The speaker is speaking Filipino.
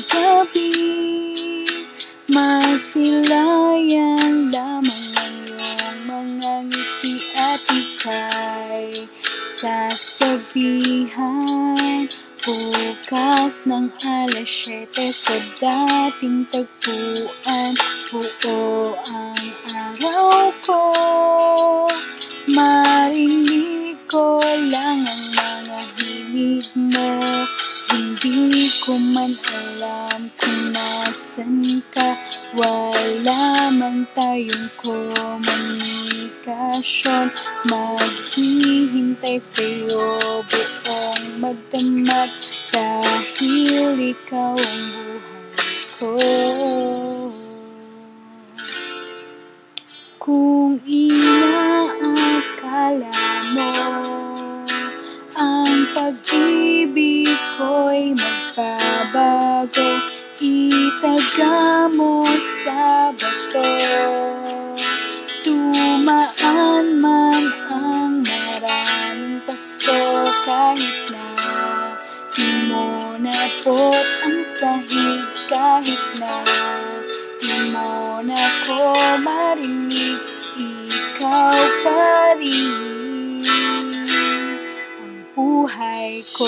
gabi, masilayan lamang ang iyong mga ngiti at ika'y sasabihan. Bukas ng 7:00 sa dating tagpuan, buo ang araw ko. Marinig ko lang ang mga himig mo. Hindi ko man alam kung nasan ka. Wala man tayong komunikasyon. Maghihintay sa'yo buong magdamag, dahil ikaw ang buhay ko. Kung inaakala mo ang pag-ibig ko'y magbabago, itaga mo sa bato. Tumaan man ang maraming pasto, kahit na di mo napot ang sahig, kahit na di mo na ko marinig, ikaw pa rin ang buhay ko.